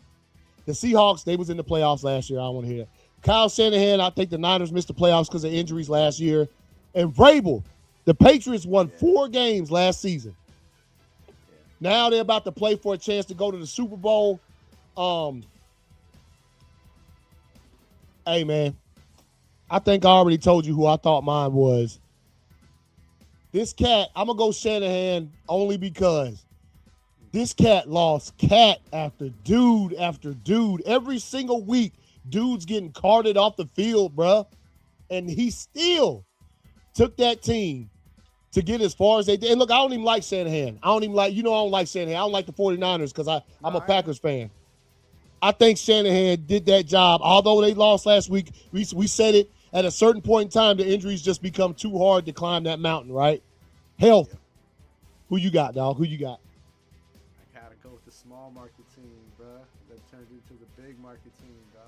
The Seahawks, they was in the playoffs last year. I don't want to hear that. Kyle Shanahan, I think the Niners missed the playoffs because of injuries last year. And Vrabel, the Patriots won 4 games last season. Now they're about to play for a chance to go to the Super Bowl. Hey, man, I think I already told you who I thought mine was. This cat, I'm going to go Shanahan only because this cat lost cat after dude after dude. Every single week, dude's getting carted off the field, bruh. And he still took that team to get as far as they did. And look, I don't even like Shanahan. I don't like Shanahan. I don't like the 49ers because I'm a Packers fan. I think Shanahan did that job. Although they lost last week, we said it, at a certain point in time, the injuries just become too hard to climb that mountain, right? Health. Yeah. Who you got, dog? Who you got? I got to go with the small market team, bro. That turned into the big market team, dog.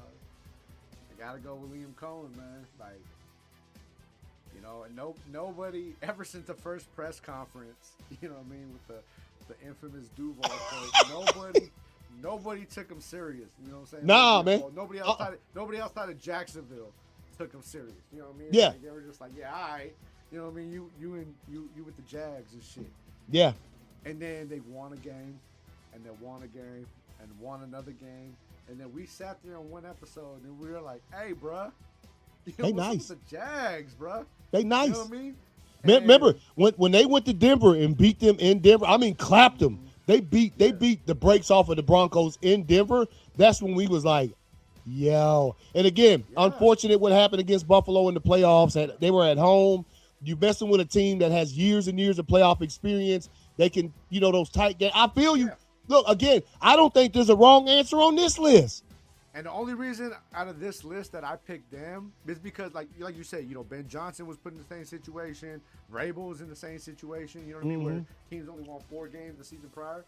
I got to go with Liam Cohen, man. Like, you know, and nobody, ever since the first press conference, you know what I mean, with the infamous Duval quote, nobody took him serious. You know what I'm saying? Nah, man. Nobody outside of Jacksonville took him serious. You know what I mean? Yeah. Like, they were just like, yeah, all right. You know what I mean? You with the Jags and shit. Yeah. And then they won a game, and they won a game, and won another game, and then we sat there on one episode, and we were like, hey, bruh. They nice. The Jags, bruh. They nice. You know what I mean? Remember when they went to Denver and beat them in Denver? I mean, clapped them. They beat the brakes off of the Broncos in Denver. That's when we was like, yo. And again, unfortunate what happened against Buffalo in the playoffs. They were at home. You messing with a team that has years and years of playoff experience. They can, those tight games. I feel you. Yeah. Look, again, I don't think there's a wrong answer on this list. And the only reason out of this list that I picked them is because, like you said, Ben Johnson was put in the same situation. Vrabel was in the same situation. You know what I mean? Where teams only won 4 games the season prior.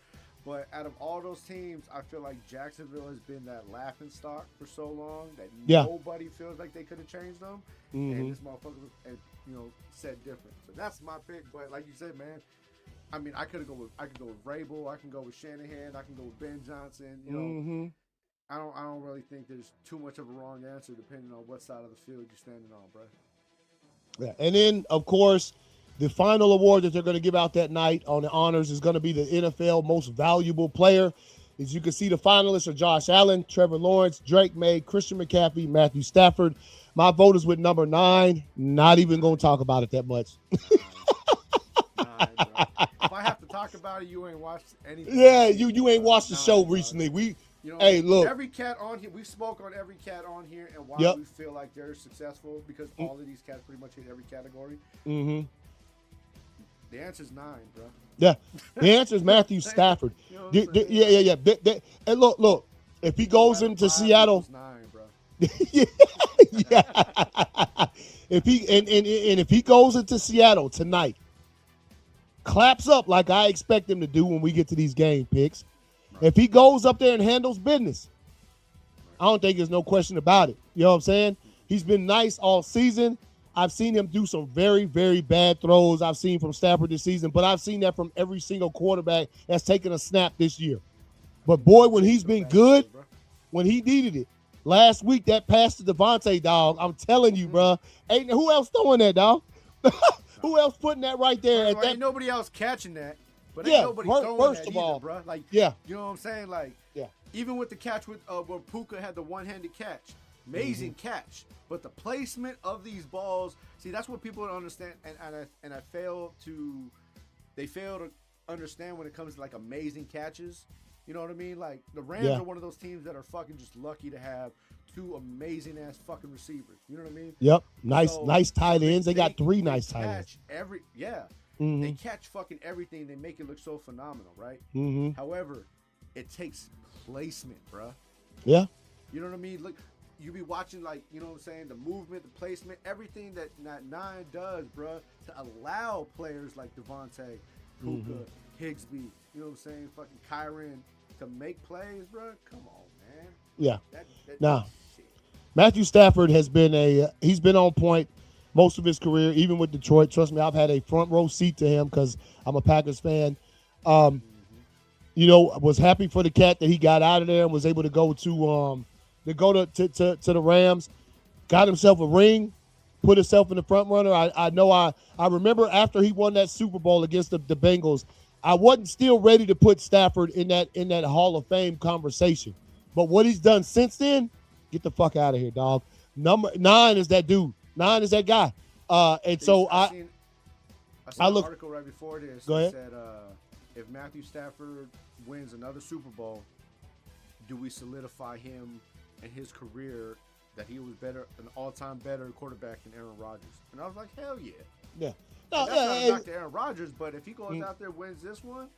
But out of all those teams, I feel like Jacksonville has been that laughing stock for so long that nobody feels like they could have changed them. And this motherfucker, said different. So that's my pick. But like you said, man, I mean, I could go with Vrabel. I can go with Shanahan. I can go with Ben Johnson. You know. I don't really think there's too much of a wrong answer depending on what side of the field you're standing on, bro. Yeah, and then of course, the final award that they're going to give out that night on the honors is going to be the NFL Most Valuable Player. As you can see, the finalists are Josh Allen, Trevor Lawrence, Drake May, Christian McCaffrey, Matthew Stafford. My vote is with number 9. Not even going to talk about it that much. 9, bro. If I have to talk about it, you ain't watched anything. Yeah, you ain't watched the show recently. Hey, look. Every cat on here, we spoke on every cat on here and why we feel like they're successful because all of these cats pretty much hit every category. The answer's 9, bro. Yeah, the answer is Matthew Stafford. Yeah. And look. If he goes into Seattle, 9, bro. yeah. If he goes into Seattle tonight, claps up like I expect him to do when we get to these game picks, if he goes up there and handles business, I don't think there's no question about it. You know what I'm saying? He's been nice all season. I've seen him do some very, very bad throws I've seen from Stafford this season, but I've seen that from every single quarterback that's taken a snap this year. But, boy, when he's been good, when he needed it, last week that pass to Devontae, dog, I'm telling you, bro. Ain't who else throwing that, dog? Who else putting that right there? Ain't nobody else catching that. But ain't nobody throwing first that of all, either, bro. Like, yeah. You know what I'm saying? Like, yeah. Even with the catch with where Puka had the one-handed catch, amazing catch. But the placement of these balls, see, that's what people don't understand, and I fail to understand when it comes to like amazing catches. You know what I mean? Like the Rams are one of those teams that are fucking just lucky to have two amazing ass fucking receivers. You know what I mean? Yep. Nice tight ends. They got three nice tight ends. They catch fucking everything. They make it look so phenomenal, right? However, it takes placement, bruh. Yeah. You know what I mean? Look, you be watching, like, you know what I'm saying, the movement, the placement, everything that Nine does, bruh, to allow players like Devontae, Puka, Higsby, you know what I'm saying, fucking Kyron to make plays, bruh. Come on, man. Yeah. Matthew Stafford has been he's been on point most of his career, even with Detroit. Trust me, I've had a front row seat to him because I'm a Packers fan. You know, was happy for the cat that he got out of there and was able to go to the Rams, got himself a ring, put himself in the front runner. I remember after he won that Super Bowl against the Bengals, I wasn't still ready to put Stafford in that Hall of Fame conversation. But what he's done since then, get the fuck out of here, dog. Number 9 is that dude. 9 is that guy. And so I seen an article right before this that said if Matthew Stafford wins another Super Bowl, do we solidify him and his career that he was an all-time better quarterback than Aaron Rodgers? And I was like, hell yeah. Yeah. No, that's not a knock to Aaron Rodgers, but if he goes out there and wins this one,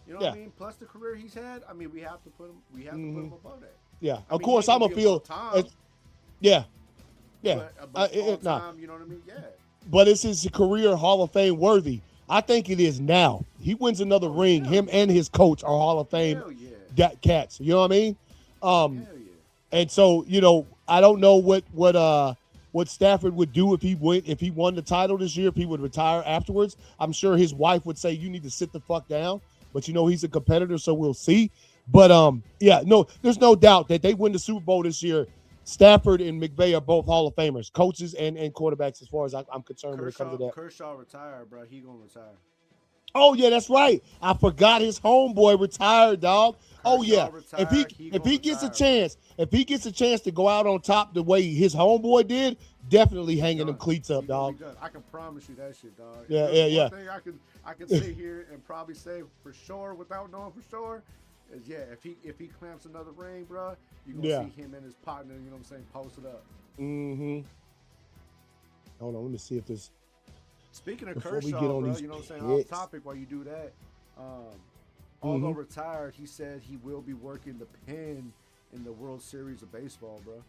you know what I mean? Plus the career he's had, I mean, we have to put him above that. Yeah. Of course, I'm going to feel. Yeah. Yeah. But you know what I mean? Yeah. But is his career Hall of Fame worthy? I think it is now. He wins another ring. Him and his coach are Hall of Fame cats. You know what I mean? And so, you know, I don't know what Stafford would do if he won the title this year, if he would retire afterwards. I'm sure his wife would say, you need to sit the fuck down. But, you know, he's a competitor, so we'll see. But, there's no doubt that they win the Super Bowl this year. Stafford and McVay are both Hall of Famers, coaches and quarterbacks as far as I'm concerned when it comes to that. Kershaw retired, bro. He going to retire. Oh, yeah, that's right. I forgot his homeboy retired, dog. Retired, if he gets a chance to go out on top the way his homeboy did, definitely hanging them cleats up, dog. I can promise you that shit, dog. Yeah. One thing I can sit here and probably say for sure without knowing for sure is if he clamps another ring, bro, you're gonna see him and his partner, you know what I'm saying, posted up. Hold on, let me see if this. Speaking of Kershaw, bro, you know what I'm saying, off topic while you do that. Although retired, he said he will be working the pen in the World Series of Baseball, bro.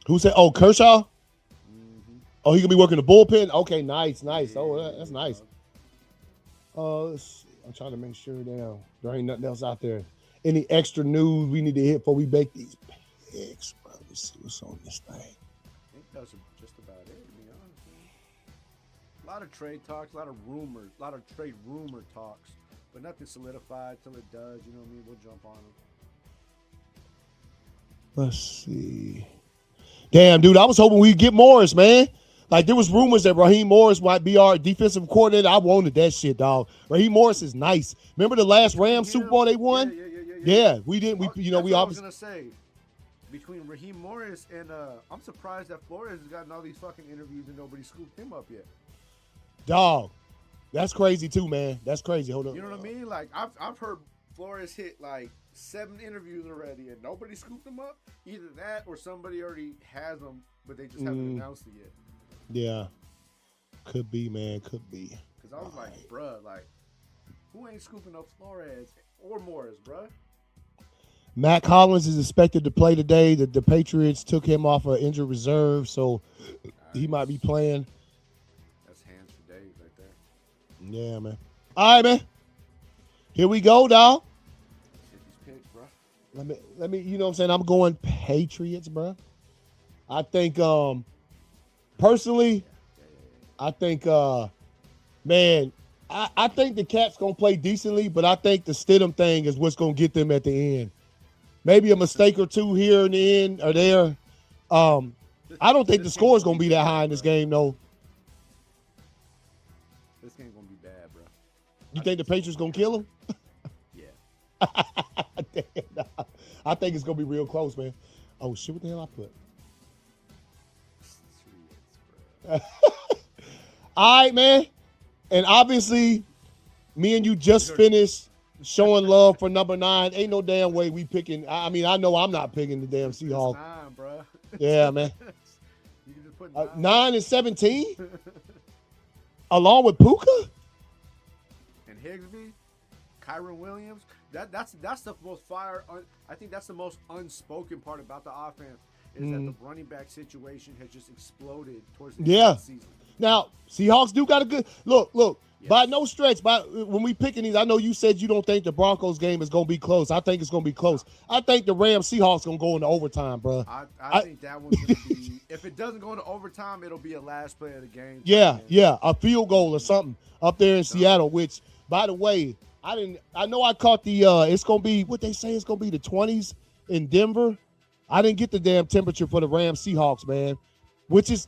Who said? Oh, Kershaw. Oh, he gonna be working the bullpen. Okay, nice. Yeah, that's nice. Let's see. I'm trying to make sure now there ain't nothing else out there. Any extra news we need to hit before we make these picks, bro? Let's see what's on this thing. I think that's just about it, to be honest, man. A lot of trade talks, a lot of rumors, a lot of trade rumor talks, but nothing solidified till it does. You know what I mean? We'll jump on them. Let's see. Damn, dude, I was hoping we'd get Morris, man. Like, there was rumors that Raheem Morris might be our defensive coordinator. I wanted that shit, dog. Raheem Morris is nice. Remember the last Rams Super Bowl they won? Yeah, we didn't. We obviously. I was gonna say, between Raheem Morris and I'm surprised that Flores has gotten all these fucking interviews and nobody scooped him up yet. Dog, that's crazy too, man. That's crazy. Hold on. You know what I mean? Like I've heard Flores hit like 7 interviews already and nobody scooped him up. Either that or somebody already has them, but they just haven't announced it yet. Yeah, could be, man. Could be. Because I was like, bruh, like, who ain't scooping up Flores or Morris, bruh? Matt Collins is expected to play today. The Patriots took him off of injured reserve, so he might be playing. That's hands for days right there. Yeah, man. All right, man. Here we go, dog. Get these picks, bro. Let me. You know what I'm saying? I'm going Patriots, bro. I think, personally, I think, man, I think the Cats gonna play decently, but I think the Stidham thing is what's gonna get them at the end. Maybe a mistake or two here in the end or there. I don't think the score is gonna be that high in this game, though. This game's gonna be bad, bro. You think the Patriots gonna kill them? Yeah. Damn, nah. I think it's gonna be real close, man. Oh shit! What the hell I put? All right, man. And obviously, me and you just finished showing love for number 9. Ain't no damn way we picking. I mean, I know I'm not picking the damn Seahawks. 9, bro. Yeah, man. You can just put 9 and 17, along with Puka and Higsby, Kyron Williams. That's the most fire. I think that's the most unspoken part about the offense is that the running back situation has just exploded towards the end of the season. Now, Seahawks do got a good look. Yes. By no stretch, when we picking these, I know you said you don't think the Broncos game is going to be close. I think it's going to be close. I think the Rams-Seahawks going to go into overtime, bro. I think that one's going to be – if it doesn't go into overtime, it'll be a last play of the game. Yeah, a field goal or something up there in Seattle, which, by the way, I know I caught the it's going to be – what they say it's going to be the 20s in Denver. I didn't get the damn temperature for the Rams-Seahawks, man,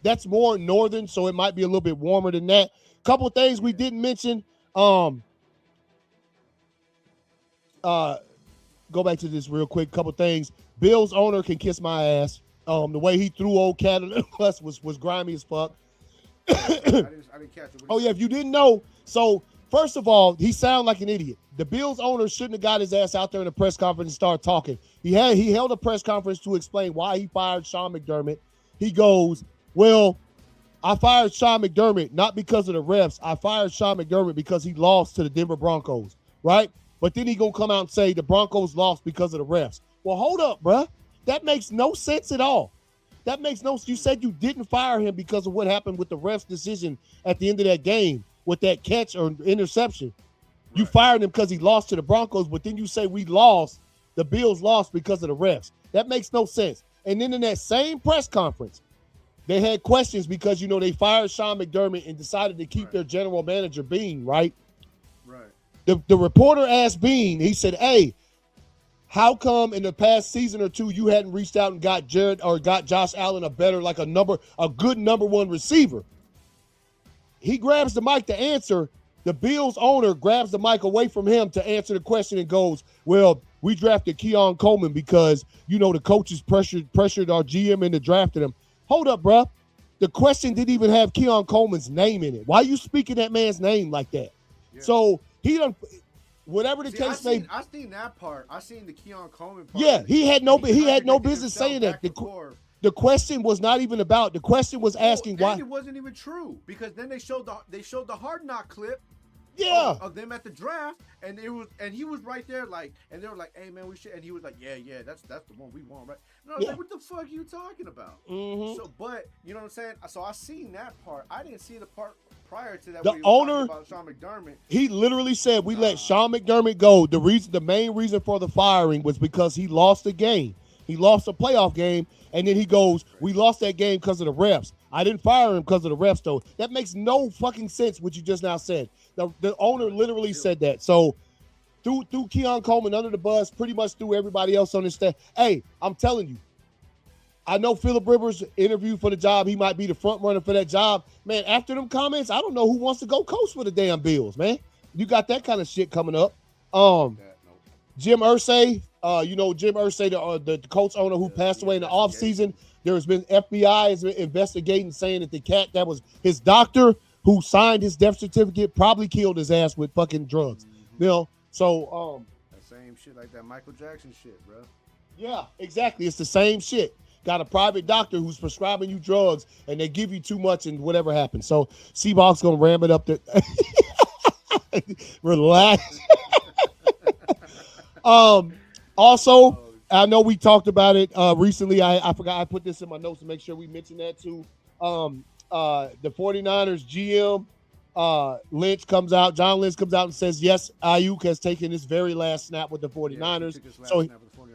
that's more northern, so it might be a little bit warmer than that. Couple of things we didn't mention. Go back to this real quick. Couple things. Bills owner can kiss my ass. The way he threw old cat under the bus was grimy as fuck. I didn't catch it. Oh yeah, if you didn't know, so first of all, he sounded like an idiot. The Bills owner shouldn't have got his ass out there in a press conference and started talking. He held a press conference to explain why he fired Sean McDermott. He goes, well, I fired Sean McDermott not because of the refs. I fired Sean McDermott because he lost to the Denver Broncos, right? But then he gonna come out and say the Broncos lost because of the refs. Well, hold up, bruh. That makes no sense at all. That makes no sense. You said you didn't fire him because of what happened with the refs' decision at the end of that game with that catch or interception. Right. You fired him because he lost to the Broncos, but then you say the Bills lost because of the refs. That makes no sense. And then in that same press conference, they had questions because, they fired Sean McDermott and decided to keep their general manager, Bean, right? Right. The reporter asked Bean, he said, hey, how come in the past season or two you hadn't reached out and got Josh Allen a good number one receiver? He grabs the mic to answer. The Bills owner grabs the mic away from him to answer the question and goes, well, we drafted Keon Coleman because, the coaches pressured our GM into drafting him. Hold up, bro. The question didn't even have Keon Coleman's name in it. Why are you speaking that man's name like that? Yeah. So he done whatever the case may be. I seen that part. I seen the Keon Coleman part. Yeah, he had no business saying that. The question was not even about. The question was asking why. It wasn't even true because then they showed the Hard Knock clip. Yeah, of them at the draft, and he was right there, and they were like, "Hey man, we should," and he was like, "Yeah, that's the one we want, right?" And I was like, "What the fuck are you talking about?" Mm-hmm. So, but you know what I'm saying? So I seen that part. I didn't see the part prior to that. The owner, about Sean McDermott, he literally said, "We let Sean McDermott go." The main reason for the firing was because he lost the game. He lost a playoff game, and then he goes, "We lost that game because of the refs. I didn't fire him because of the refs, though." That makes no fucking sense. What you just now said. The owner literally said that. So threw Keon Coleman under the bus, pretty much threw everybody else on his staff. Hey, I'm telling you, I know Phillip Rivers interviewed for the job. He might be the front runner for that job. Man, after them comments, I don't know who wants to go coach for the damn Bills, man. You got that kind of shit coming up. Jim Irsay, Jim Irsay, the Colts owner who passed away in the offseason. There has been FBI is investigating, saying that the cat that was his doctor who signed his death certificate probably killed his ass with fucking drugs. Mm-hmm. So that same shit like that Michael Jackson shit, bro. Yeah, exactly. It's the same shit. Got a private doctor who's prescribing you drugs and they give you too much and whatever happens. So Seahawks gonna ram it up there. Relax. Also, I know we talked about it recently. I forgot I put this in my notes to make sure we mention that too. The 49ers GM Lynch comes out. John Lynch comes out and says, yes, Ayuk has taken his very last snap with the 49ers.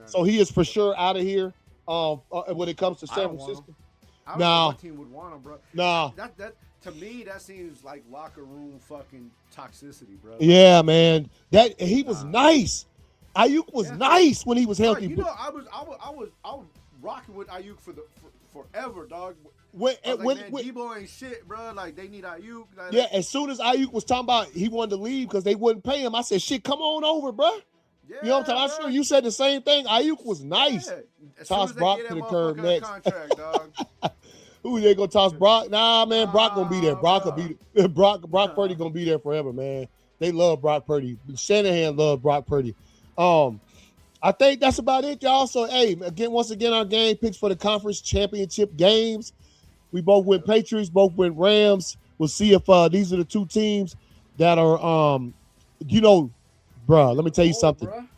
So he is for sure out of here. When it comes to San Francisco. I don't know what team would want him, bro. Nah. That to me, that seems like locker room fucking toxicity, bro. Yeah, man. That he was nice. Ayuk was nice when he was healthy. You know, I was rocking with Ayuk forever, dog. When Debo ain't shit, bro. Like they need Ayuk. As soon as Ayuk was talking about he wanted to leave because they wouldn't pay him, I said, "Shit, come on over, bro." Yeah, you know what I'm talking? I'm sure you said the same thing. Ayuk was nice. Yeah. Toss Brock to the curb next. Contract, dog. Who they gonna toss Brock? Nah, man, Brock gonna be there. Brock will be there. Brock Purdy gonna be there forever, man. They love Brock Purdy. Shanahan loved Brock Purdy. I think that's about it, y'all. So, hey, once again, our game picks for the conference championship games. We both went Patriots, both went Rams. We'll see if these are the two teams that are, bro. Let me tell you something. Bruh.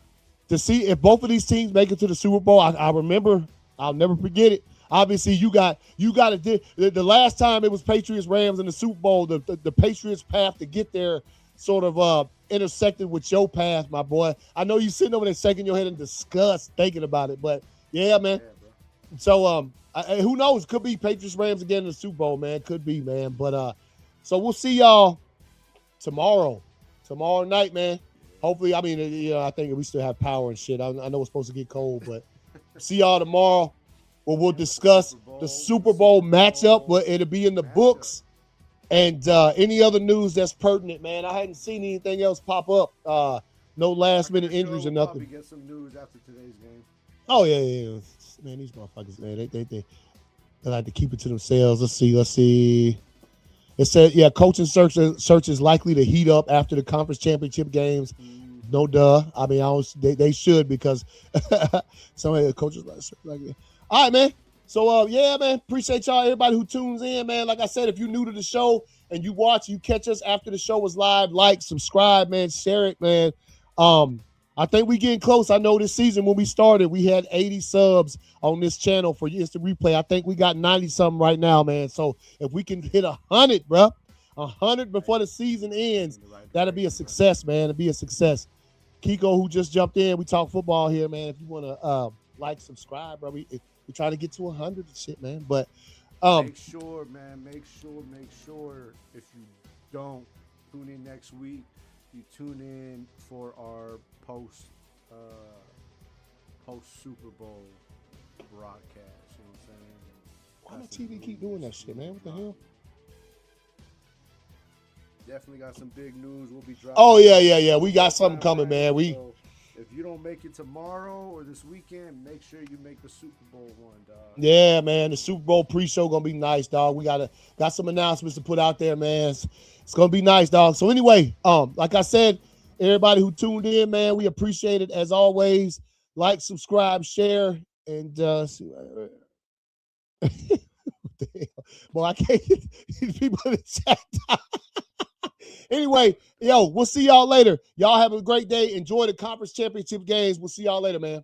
To see if both of these teams make it to the Super Bowl, I remember. I'll never forget it. Obviously, you got to. The last time it was Patriots Rams in the Super Bowl, the Patriots path to get there sort of intersected with your path, my boy. I know you sitting over there shaking your head in disgust thinking about it, but yeah, man. Yeah, so who knows? Could be Patriots Rams again in the Super Bowl, man. Could be, man. But so we'll see y'all tomorrow night, man. Hopefully, I mean, I think we still have power and shit. I know it's supposed to get cold, but see y'all tomorrow. Where we'll discuss the Super Bowl matchup. But it'll be in the books. And any other news that's pertinent, man. I hadn't seen anything else pop up. No last-minute injuries or nothing. Probably get some news after today's game. Oh, yeah. Man, these motherfuckers, man, they like to keep it to themselves. Let's see. It said, coaching search is likely to heat up after the conference championship games. No duh. I mean, they should because some of the coaches like that. All right, man. So, man, appreciate y'all, everybody who tunes in, man. Like I said, if you're new to the show and you catch us after the show was live, like, subscribe, man, share it, man. I think we getting close. I know this season when we started, we had 80 subs on this channel for instant replay. I think we got 90-something right now, man. So if we can hit 100, bro, 100 before the season ends, that'll be a success, man. It'll be a success. Kiko, who just jumped in, we talk football here, man. If you want to like, subscribe, bro, we try to get to 100 and shit, man. But make sure if you don't tune in next week, you tune in for our post Super Bowl broadcast. You know what I'm saying? Why the TV keep doing that shit, man? What the hell? Definitely got some big news. We'll be dropping. Oh yeah. We got something coming, man. So if you don't make it tomorrow or this weekend, make sure you make the Super Bowl one, dog. Yeah, man. The Super Bowl pre-show gonna be nice, dog. We got some announcements to put out there, man. It's gonna be nice, dog. So anyway, like I said, everybody who tuned in, man, we appreciate it as always. Like, subscribe, share, and boy, I can't get these people in the chat. Anyway, we'll see y'all later. Y'all have a great day. Enjoy the conference championship games. We'll see y'all later, man.